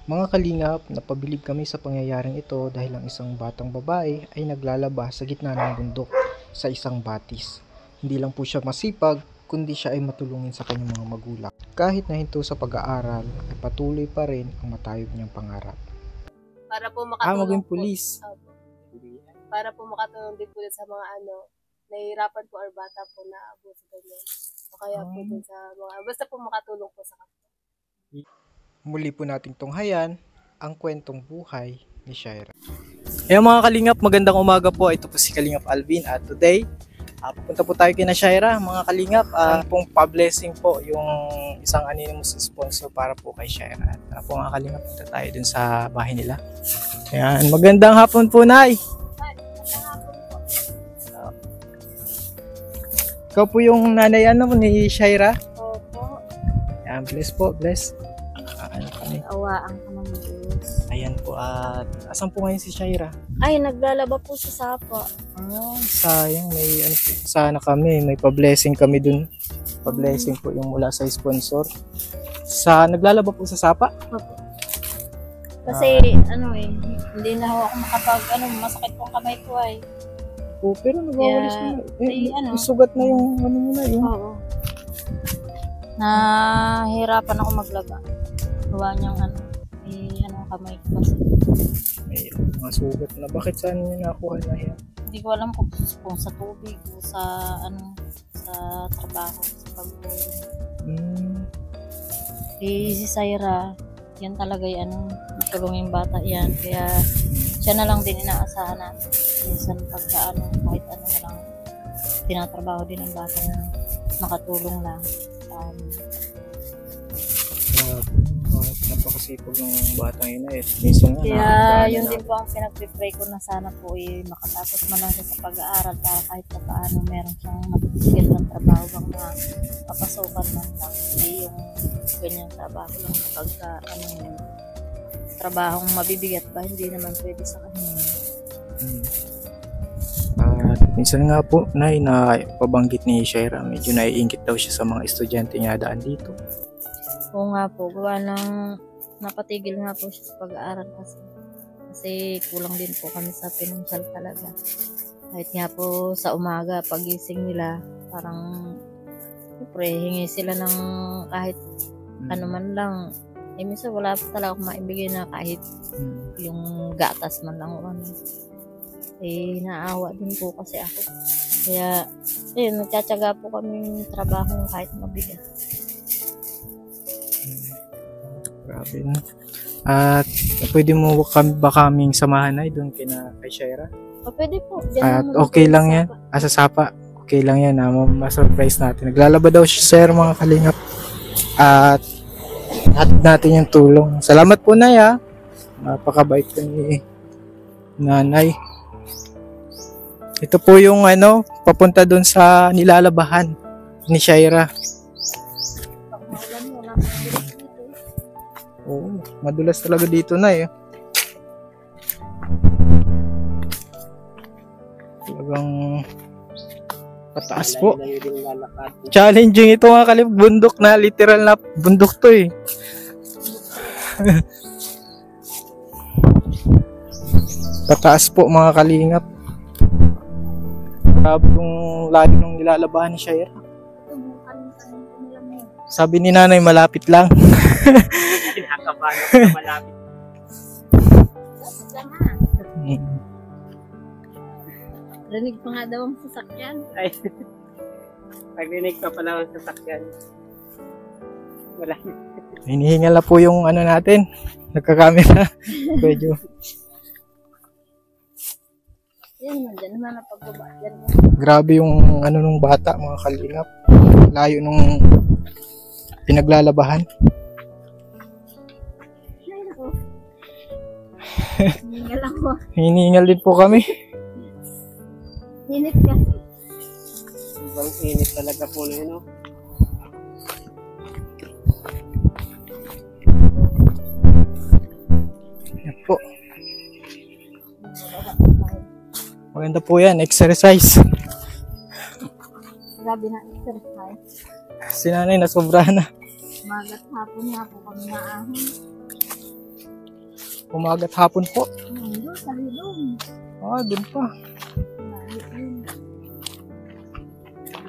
Mga kalingap, napabilib kami sa pangyayaring ito dahil ang isang batang babae ay naglalaba sa gitna ng bundok sa isang batis. Hindi lang po siya masipag, kundi siya ay matulungin sa kanyang mga magulang. Kahit nahinto sa pag-aaral, ay patuloy pa rin ang matayog niyang pangarap. Para po makatulong Maging po. pulis. Para po makatulong din po sa mga nahihirapan po or bata po na abuso ganyan. O kaya po din sa mga, basta po makatulong po sa kanila. Muli po nating tunghayan ang kwentong buhay ni Shaira. Ayun mga kalingap, magandang umaga po. Ito po si Kalingap Alvin at today, pupunta po tayo kay na Shaira. Mga kalingap, pong pa-blessing po yung isang anonymous sponsor para po kay Shaira. At po mga kalingap, punta tayo dun sa bahay nila. Ayan, magandang hapon po, Nay. Ikaw po yung nanay ni Shaira? Opo. Ayan, bless po, bless. Awaan ka ng Diyos. Ayan po, at asan po ngayon si Shaira? Ay, naglalaba po sa sapa. Sayang, may sana kami, may pa-blessing kami dun. Pa-blessing po yung mula sa sponsor. Naglalaba po sa sapa? Opo. Kasi, hindi na ako makapag, masakit pong kamay ko ay. Oo, pero nagwawalis na. Sugat na yung mo na yun. Oo. Nahirapan ako maglaba. Gawa niyang kamay ko kasi. May mga sugat na. Bakit saan niyo nakuha na yan? Hindi ko alam kung sa tubig o sa trabaho, sa pag-uwi. Si Shaira, yan talaga matulungin bata yan. Kaya siya na lang din inaasahan natin. Minsan pagka kahit na lang tinatrabaho din ang bata na makatulong lang. Napakasipag ng batang yun eh. Minsan nga, kaya yun din po ang pinag-pray ko na sana po makatapos man lang siya sa pag-aaral para kahit pa paano meron siyang mabibigyan ng trabaho bang mapasukan man lang. Hindi yung ganyang trabaho lang pagka trabahong mabibigat ba, hindi naman pwede sa kanya. Minsan nga po, na pabanggit ni Shaira, medyo naiingit daw siya sa mga estudyante niya daan dito. Oo nga po, gawa ng napatigil nga po siya sa pag-aaral kasi kulang din po kami sa financial talaga. Kahit nga po sa umaga, pagising nila, parang siyempre, hingi sila ng kahit ano man lang. Minsan wala pa talaga akong maibigay na kahit yung gatas man lang o naawa din po kasi ako. Kaya, nagtsatsaga po kami trabaho kahit mabigat. Grabe na. At pwede mo ba kaming samahan ay doon kay Shaira? Pwede po. At okay lang yan. Sa sapa. Okay lang yan. Ma-surprise natin. Naglalaba daw siya, sir, mga kalingap. At hatid natin yung tulong. Salamat po, Nay, ha. Napakabait ko ni Nanay. Ito po yung papunta doon sa nilalabahan ni Shaira. Oo, madulas talaga dito na Talagang pataas po. Challenging ito mga kalingap. Bundok na, literal na bundok to Pataas po mga kalingap. Grabe yung layo ng nilalabahan ni Shaira. Sabi ni Nanay, malapit lang. Kinakabahan na malapit. Rinig pa nga daw ang sasakyan. Ay, pag-rinig pa pala ang sasakyan. Wala. Hinihingal na po yung natin. Nagkakamera. Medyo. Yan man, dyan naman ang pagbaba. Grabe yung nung bata, mga kalingap. Layo nung pinaglalabahan. Hinihingal ako. Hinihingal din po kami. Hinit kasi. Ibang init talaga po na yun, Yan po. Maganda po yan, exercise. Grabe na exercise. Si Nanay nasobra na. Magat hapon nga po kami naahon. Umagat hapon po. Doon, sa hilong. Dun pa.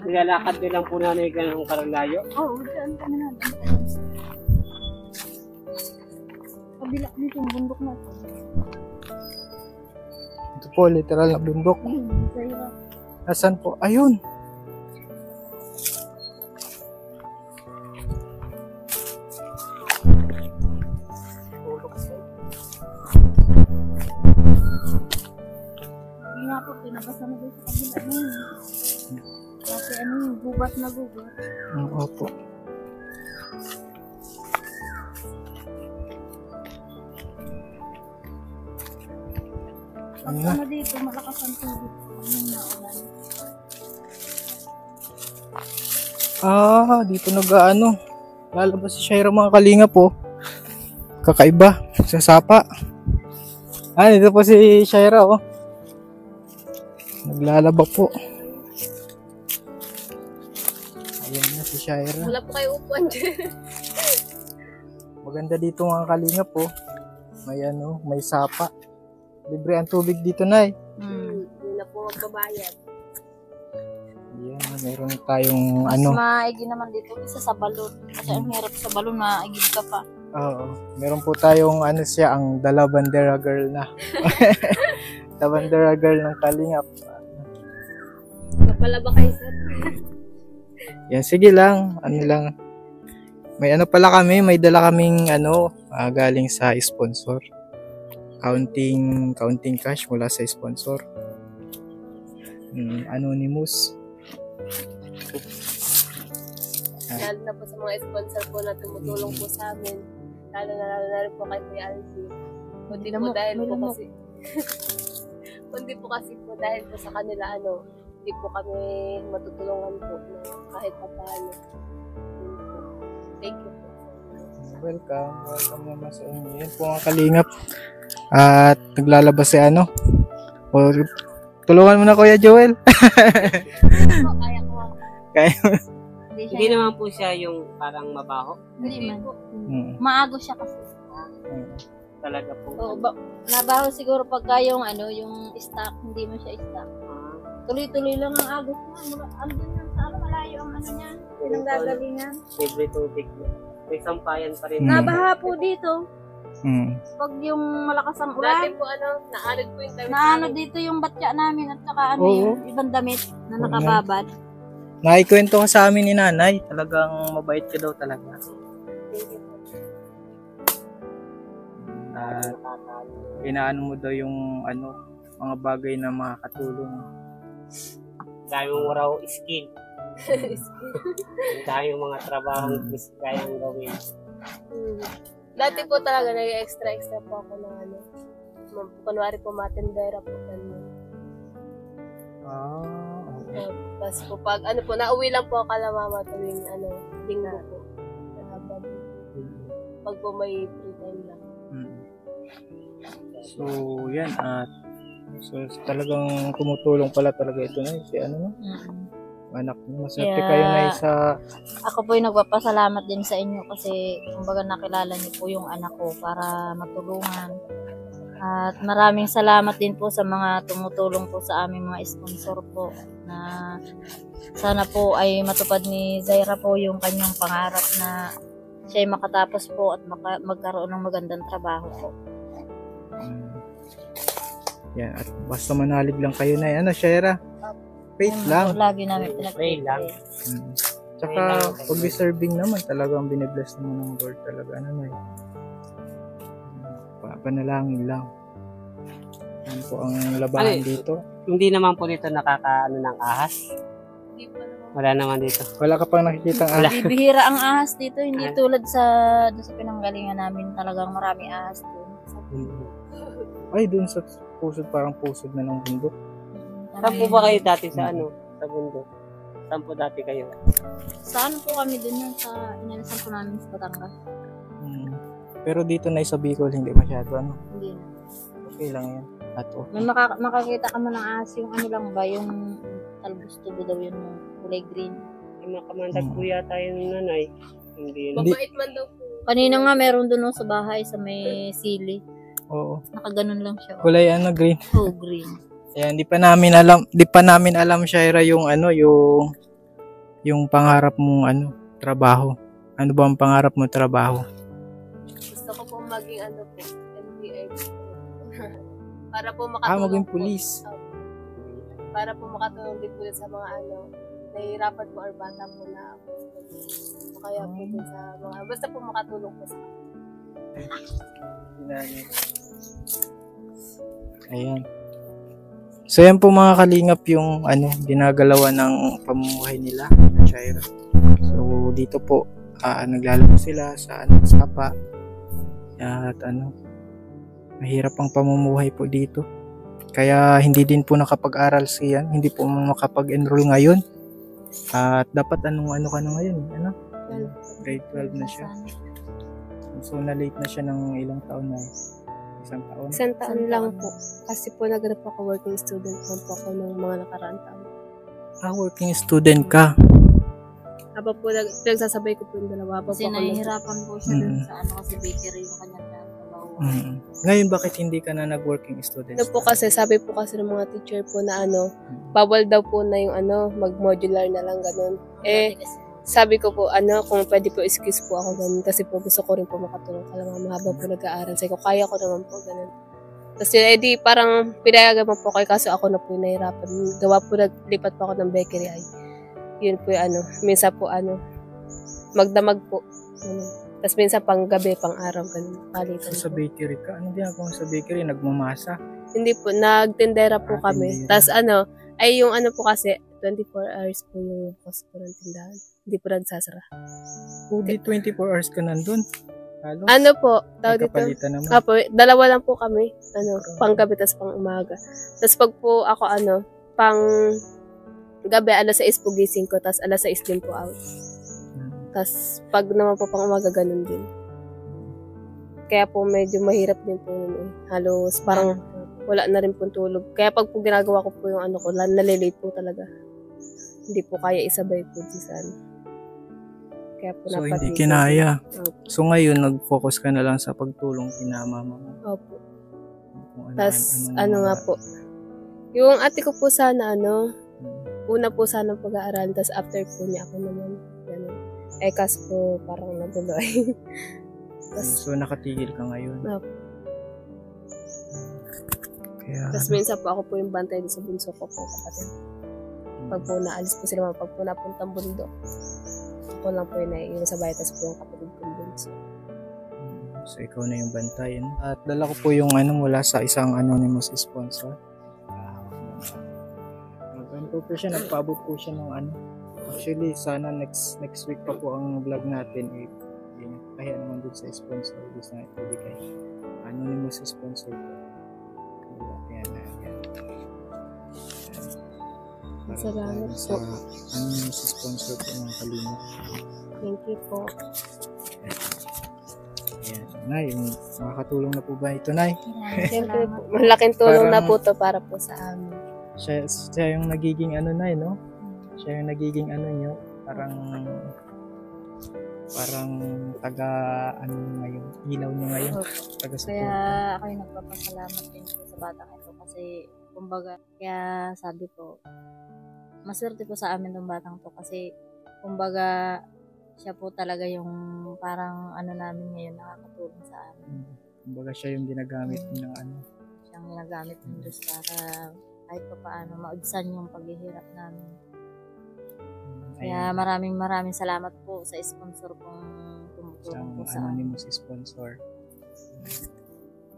Nilalakad din lang po namin ganun karalayo. Oo, dyan kami na. Kabila nito yung bundok na ito. Ito po, literal na bundok. Sa hirap. Asan po? Ayun. Tulog sa Hindi nga po, pinabasa na doon sa kabila na yun. Kasi ano yung gubat na gubat. Opo. Pag ano dito, malakas ang tubig. Yung naulan. Dito nag-ano. Lalabas si Shaira mga kalinga po. Kakaiba. Sa sapa. Dito po si Shaira oh. Naglalaba po. Ayan na si Shaira. Wala po kayo upuan dyan. Maganda dito mga kalinga po. May ano, may sapa. Libre ang tubig dito, Nay. Hindi na po magbabayad. Ayan, meron tayong ano. Mas maigi naman dito isa sa balon. Kasi ang hirap sa balon, maigid ka pa. Oo. Meron po tayong ano siya, ang The Lavandera Girl na. Lavandera Girl ng Kalingap. Kapala ba kayo, sir? Yan, sige lang. Ano lang. May ano pala kami, may dala kaming ano, galing sa sponsor. Counting cash mula sa sponsor. Anonymous. Lalo na po sa mga sponsor po na tumutulong po sa amin. Lalo na rin po kay Kuya Alvin. Kundi po dahil po kasi kundi po kasi po dahil po sa kanila hindi po kami matutulungan po kahit pa paano. Thank you po. Welcome naman sa inyo. Yan po ang Kalingap. At naglalabas si ano. Tulungan mo na Kuya Joel. Kaya ko. Kaya. Hindi naman po siya yung parang mabaho. Hindi man. po. Maago siya kasi. Talaga po. Oo, nabaho siguro pagka yung yung stock, hindi mo siya stock. Tuloy-tuloy lang ang agos niya. Andun yan sa malayo ang niya. Pinanggagalingan. Libre tubig. May sampayan pa rin. Nabaha po dito. Pag yung malakas ang Dati ulan. po naanod po yung damit Naano namin. dito yung batya namin at saka Oo. yung ibang damit na nakababad. Nakikwento ka sa amin ni Nanay. Talagang mabait ka daw talaga. Thank you po. At inaano mo daw yung mga bagay na makakatulong. Dami mong raw skill. Dami yung mga trabaho kayang gawin. Dati po talaga nag-extra po ako ng kunwari po matendera po. Ganun. Tapos po pag nauwi lang po ako kala mama tuwing linggo po. Pag po may free time lang. So, yan. So, talagang tumutulong pala talaga ito na. Si anak niyo. Maswerte Yeah. kayo na sa... Ako po yung nagpapasalamat din sa inyo kasi kumbaga nakilala niyo po yung anak ko para matulungan. At maraming salamat din po sa mga tumutulong po sa aming mga sponsor po na sana po ay matupad ni Zaira po yung kanyang pangarap na siya ay makatapos po at magkaroon ng magandang trabaho po. Yan. At basta manalig lang kayo na. Shaira? Faith Yun lang. po, lagi namin Pray lang. Tsaka, pag deserving naman, talagang binibless naman ng Lord talaga. Panalangin lang. Yan po ang labahan dito. Hindi naman po dito nakakaano ng ahas. Hindi po naman. Wala naman dito. Wala ka pang nakikita Wala. Bibihira ang ahas dito, hindi tulad doon sa pinanggalingan namin, talagang marami ahas doon. Ay, dun sa pusod, parang pusod na ng bundok. Saan po ba kayo dati sa sa bundok? Saan po dati kayo? Saan po kami doon yan sa inalisan po namin sa Batangas? Pero dito na sa Bicol, hindi masyado Hindi na. Okay lang yan. May makakita ka mo ng ahas, yung lang ba, yung talbos tubo daw yun, yung kulay green. Yung makamandag po yata yung nanay. Hindi. Hindi. Mabait man daw po. Kanina nga meron doon sa bahay sa may sili. Oo. Nakaganon lang siya. Kulay ano, green. Oh, green. Ayan, di pa namin alam Shaira yung ano, yung pangarap mong ano, trabaho. Ano ba ang pangarap mo trabaho? Gusto ko pong maging ano po, NBI. Para po makatulong Maging po. pulis. Para po makatulong din po sa mga ano, nahihirapan po or bata po na o kaya po dun sa mga, basta po makatulong po sa Ayan. So yan po mga kalingap yung ano, ginagalawan ng pamumuhay nila, Shaira. So dito po naglalaro sila sa ano, sapa. At ano, mahirap ang pamumuhay po dito. Kaya hindi din po nakapag-aral siya, hindi po makapag-enroll ngayon. At dapat ano ka na ngayon, ano? Grade 12 na siya. So na-late na siya ng ilang taon na. Isang taon. Isang taon lang po. Kasi po naghanap ako working student po ako ng mga nakaraang taon. Working student ka. Habang po nagsasabay ko po yung dalawa. Habang Kasi po ako nahihirapan po siya dun sa ano kasi bakery yung kanyang trabaho. Ngayon bakit hindi ka na nag-working student? Ano po kasi, sabi po kasi ng mga teacher po na ano, bawal daw po na yung ano, mag-modular na lang ganun. Sabi ko po, ano, kung pwede po excuse po ako ganun. Kasi po gusto ko rin po makatulong ka lang mahaba po nag-aaral. Sabi ko, kaya ko naman po ganun. Tapos edi parang pinayagan mo po kayo kaso ako na po yung nahirapan. Gawa po naglipat po ako ng bakery ay. Yun po yung ano, minsan po ano, magdamag po. Ano. Tapos minsan pang gabi, pang araw, ganun. Palitan So, sa po. bakery ka? Ano ginagawa mo sa bakery? Nagmamasa? Hindi po, nagtindera po kami. Tindera. Tapos ano, ay yung ano po kasi, 24 hours po yung post po ng tindahan. Hindi po nagsasara. Di 24 hours ka nandun. Halos. Ano po, May tawag dito? kapalitan naman. Apo, dalawa lang po kami. Ano, pang gabi tapos pang umaga. Tapos pag po ako ano, pang gabi, 6:00 po gising ko, tapos 6:00 din po out. Tapos pag naman po pang umaga, ganun din. Kaya po medyo mahirap din po yun eh. Halos parang wala na rin po tulog. Kaya pag po ginagawa ko po yung ano ko, nalilate po talaga. Hindi po kaya isabay po sa ano. Kaya po So, napatigil. hindi kinaya. Opo. So, ngayon, nag-focus ka na lang sa pagtulong kina mama mo. Opo. Kung Tapos ano ano nga po. Yung ate ko po sana ano, una po sana pag-aaralan, tapos after po niya ako naman. Ganun. Kaso po parang naguloy. Tapos So, nakatigil ka ngayon. Opo. Kaya, Tapos minsan po ako po yung bantay sa bunso ko po kapatid. Pag po naalis po sila, pag po napuntang bundok, ako lang po yung naiiwan sa bahay, tapos po yung kapatid kong bunso. so, ikaw na yung bantay. No? At dala ko po yung ano mula sa isang anonymous sponsor. Nagpanto po siya, nagpaabot po siya ng ano. Actually, sana next week pa po ang vlog natin. Kaya naman dun sa sponsor. Gusto na ibigay. Anonymous sponsor po. Ayan. Salamat Sa po. anonymous sponsor po ng Kalina. Thank you po. Ayan. Nay, makakatulong na po ba ito, Nay? Siyempre po, malaking tulong na Parang- po to para po sa amin. Siya yung nagiging ano, Nay, no? Siya yung nagiging ano nyo, parang taga ano ngayon, ilaw niyo ngayon, taga Kaya support. ako yung nagpapasalamat din po sa batang ito kasi kumbaga, kaya sabi ko, maswerte po sa amin ng batang to kasi kumbaga, siya po talaga yung parang ano namin ngayon nakakatulong sa amin. Kumbaga siya yung ginagamit ng ano. Siyang ginagamit ng Diyos para kahit pa paano maudsan yung paghihirap namin. Kaya maraming salamat po sa sponsor kong tumutulong po Isang sa amin. anonymous sponsor.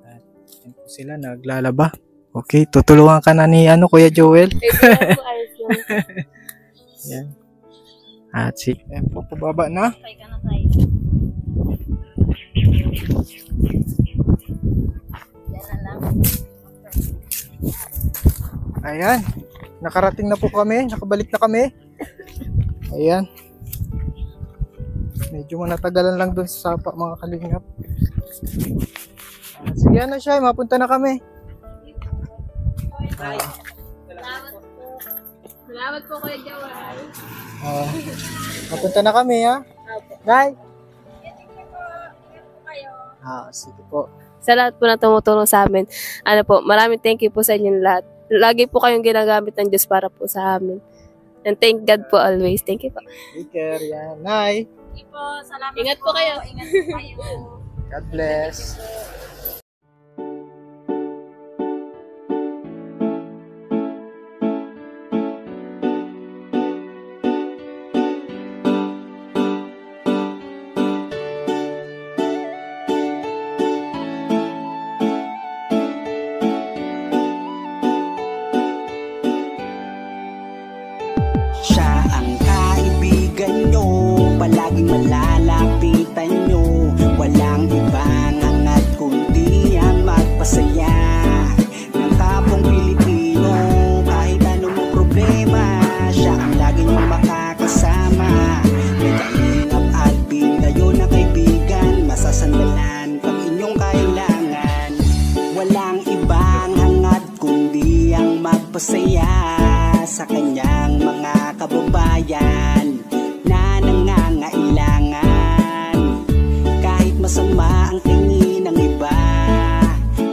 At yan po sila naglalaba. Okay, tutulungan ka na ni Kuya Joel. Ito lang po, ayos lang. Yan. At yan po, pababa na. Try ka na tayo. Yan na lang. Ayan. Nakarating na po kami. Nakabalik na kami. Ayan. Medyo manatagalan lang dun sa sapa mga kalingap. Sige na siya. Mapunta na kami. Salamat po Kuya Joel. Mapunta na kami ha. Opo. Day. Sige po. sa lahat po na tumutulong sa amin. Ano po, maraming thank you po sa inyong lahat. Lagi po kayong ginagamit ng Diyos para po sa amin. And thank God po always. Thank you po. Take care, yan. Nay, Salamat Ingat po kayo. Ingat po kayo. God bless. Siya ang kaibigan nyo, palaging malalapitan nyo. Walang ibang hangat kundi ang magpasaya ng kapong Pilipino. Kahit anong problema, siya ang lagi nyong makakasama. May Kalingap Alvin, kayo na kaibigan, masasandalan pag inyong kailangan. Walang ibang hangat kundi ang magpasaya sa kanyang mga kababayan na nangangailangan. Kahit masama ang tingin ng iba,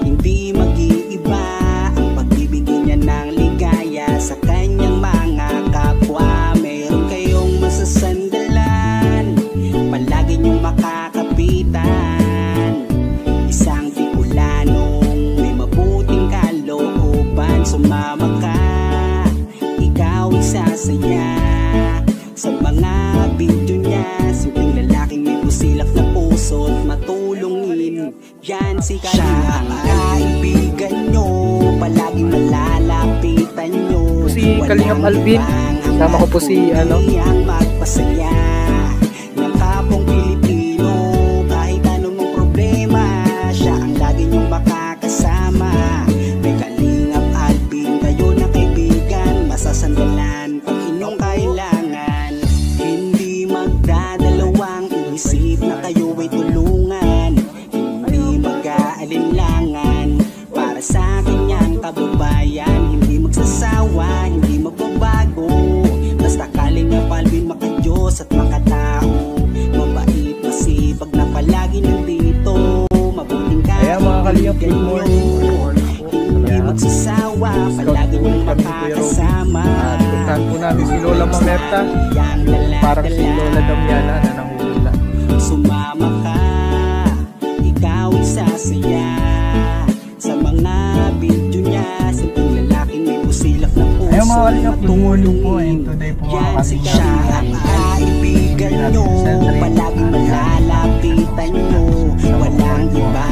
hindi mag-iiba ang pagbibigay niya ng ligaya sa kanyang mga kapwa. Meron kayong masasandalan, palagi niyong makakapitan. Isang Bicolanong may mabuting kalooban, sumama ka, ikaw isasaya sa mga video niya. Simpleng lalaking may busilak na puso't matulungin, yan si Kalingap. Siya ang kaibigan nyo, palaging malalapitan nyo. Si Kalingap Alvin, kasama ko po si ang magpasaya ng kapong Pilipino. Kahit anong problema, siya ang lagi nyong makakasama. May Kalingap Alvin, kayo na kaibigan, masasandalan pag inyong kailangan. Hindi magdadalawang isip na kayo ay tulungan. Hindi mag-aalinlangan para sa kanyang kababayan. Hindi magsasawa, hindi magbabago. Basta Kalingap Alvin, makadiyos at makatao. Mabait, masipag na palagi nandito. Mabuting Ayan mga Kalingap, good morning. hindi magsasawa, palagi niyong makakasama. At puntahan po namin si Lola Mamerta. Parang si Lola Damiana na nanguhula. Sumama ka, ikaw isasaya sa mga video niya. Simpleng lalaking may busilak na puso. Ayan mga Kalingap, good morning po. And today po mga Yan si Kalingap, siya ang kaibigan nyo, palagi malalapitan nyo. Walang iba